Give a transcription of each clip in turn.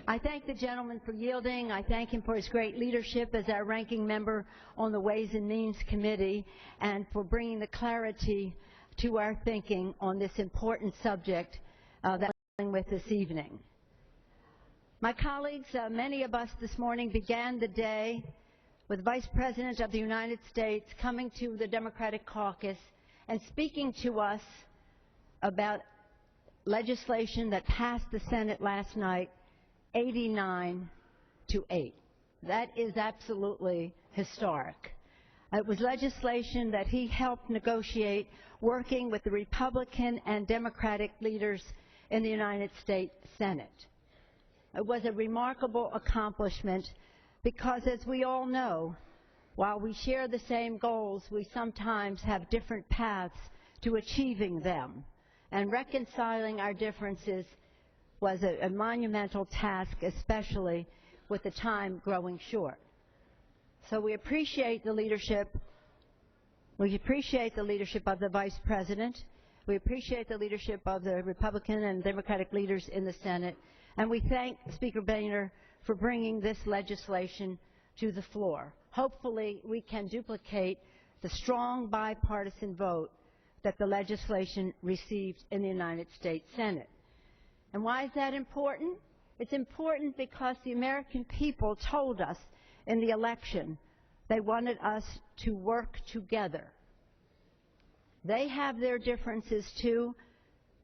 I thank the gentleman for yielding. I thank him for his great leadership as our ranking member on the Ways and Means Committee and for bringing the clarity to our thinking on this important subject that we're dealing with this evening. My colleagues, many of us this morning began the day with Vice President of the United States coming to the Democratic caucus and speaking to us about legislation that passed the Senate last night, 89-8. That is absolutely historic. It was legislation that he helped negotiate working with the Republican and Democratic leaders in the United States Senate. It was a remarkable accomplishment because, as we all know, while we share the same goals, we sometimes have different paths to achieving them. And reconciling our differences was a monumental task, especially with the time growing short. So we appreciate the leadership. We appreciate the leadership of the Vice President. We appreciate the leadership of the Republican and Democratic leaders in the Senate. And we thank Speaker Boehner for bringing this legislation to the floor. Hopefully, we can duplicate the strong bipartisan vote that the legislation received in the United States Senate. And why is that important? It's important because the American people told us in the election they wanted us to work together. They have their differences too.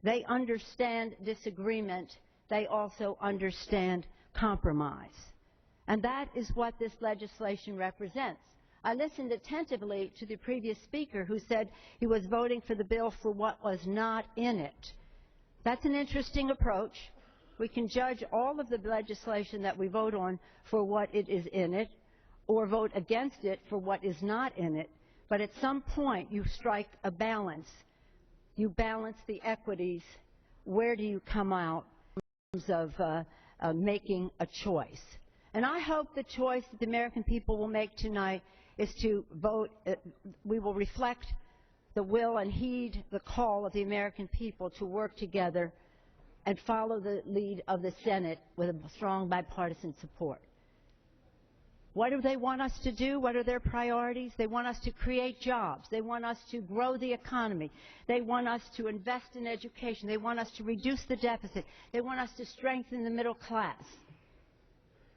They understand disagreement. They also understand compromise. And that is what this legislation represents. I listened attentively to the previous speaker who said he was voting for the bill for what was not in it. That's an interesting approach. We can judge all of the legislation that we vote on for what it is in it, or vote against it for what is not in it. But at some point, you strike a balance. You balance the equities. Where do you come out in terms of making a choice? And I hope the choice that the American people will make tonight is to vote. We will reflect the will and heed the call of the American people to work together and follow the lead of the Senate with a strong bipartisan support. What do they want us to do? What are their priorities? They want us to create jobs. They want us to grow the economy. They want us to invest in education. They want us to reduce the deficit. They want us to strengthen the middle class.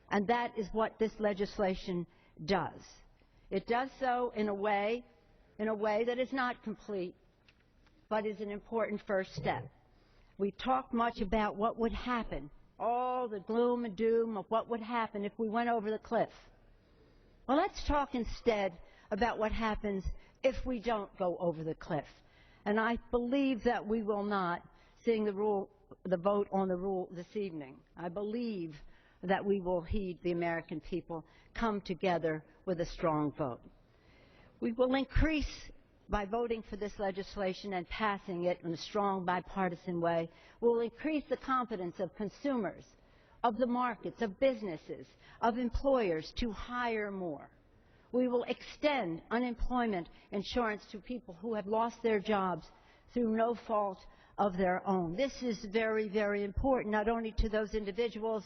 And that is what this legislation does. It does so in a way that is not complete, but is an important first step. We talked much about what would happen, all the gloom and doom of what would happen if we went over the cliff. Well, let's talk instead about what happens if we don't go over the cliff. And I believe that we will not, seeing the vote on the rule this evening. I believe that we will heed the American people, come together with a strong vote. We will increase, by voting for this legislation and passing it in a strong bipartisan way, we'll increase the confidence of consumers, of the markets, of businesses, of employers to hire more. We will extend unemployment insurance to people who have lost their jobs through no fault of their own. This is very, very important, not only to those individuals,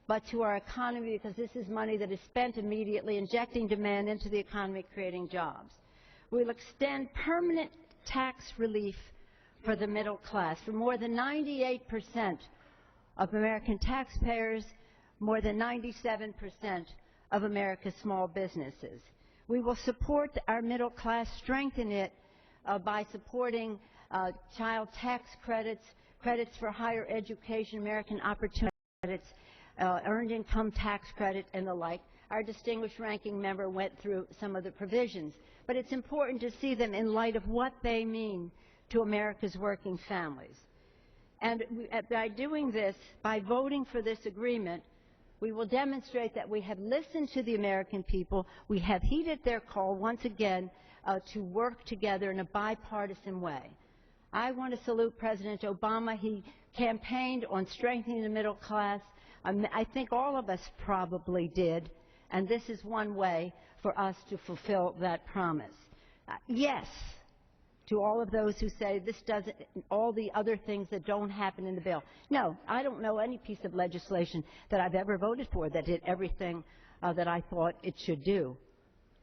but to our economy, because this is money that is spent immediately, injecting demand into the economy, creating jobs. We'll extend permanent tax relief for the middle class. For more than 98% of American taxpayers, more than 97% of America's small businesses. We will support our middle class, strengthen it by supporting child tax credits, credits for higher education, American Opportunity credits, earned income tax credit, and the like. Our distinguished ranking member went through some of the provisions, but it's important to see them in light of what they mean to America's working families. And by doing this, by voting for this agreement, we will demonstrate that we have listened to the American people. We have heeded their call once again to work together in a bipartisan way. I want to salute President Obama. He campaigned on strengthening the middle class. I think all of us probably did, and this is one way for us to fulfill that promise. Yes to all of those who say this doesn't, all the other things that don't happen in the bill. No, I don't know any piece of legislation that I've ever voted for that did everything that I thought it should do.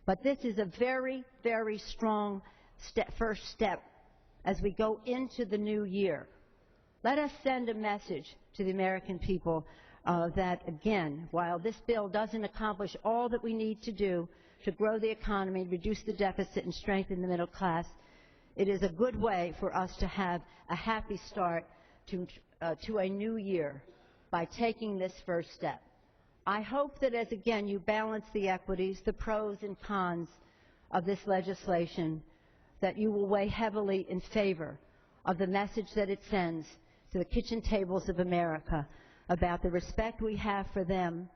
But this is a very, very strong first step as we go into the new year. Let us send a message to the American people that, again, while this bill doesn't accomplish all that we need to do to grow the economy, reduce the deficit, and strengthen the middle class, it is a good way for us to have a happy start to a new year by taking this first step. I hope that as, again, you balance the equities, the pros and cons of this legislation, that you will weigh heavily in favor of the message that it sends to the kitchen tables of America about the respect we have for them,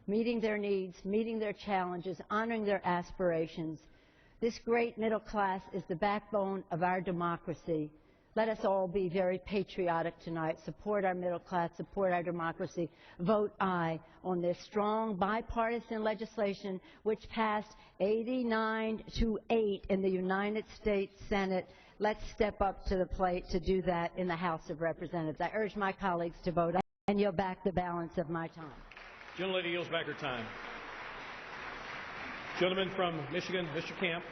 meeting their needs, meeting their challenges, honoring their aspirations. This great middle class is the backbone of our democracy. Let us all be very patriotic tonight, support our middle class, support our democracy, vote aye on this strong bipartisan legislation which passed 89-8 in the United States Senate. Let's step up to the plate to do that in the House of Representatives. I urge my colleagues to vote aye and yield back the balance of my time. Gentlelady yields back her time. Gentleman from Michigan, Mr. Camp.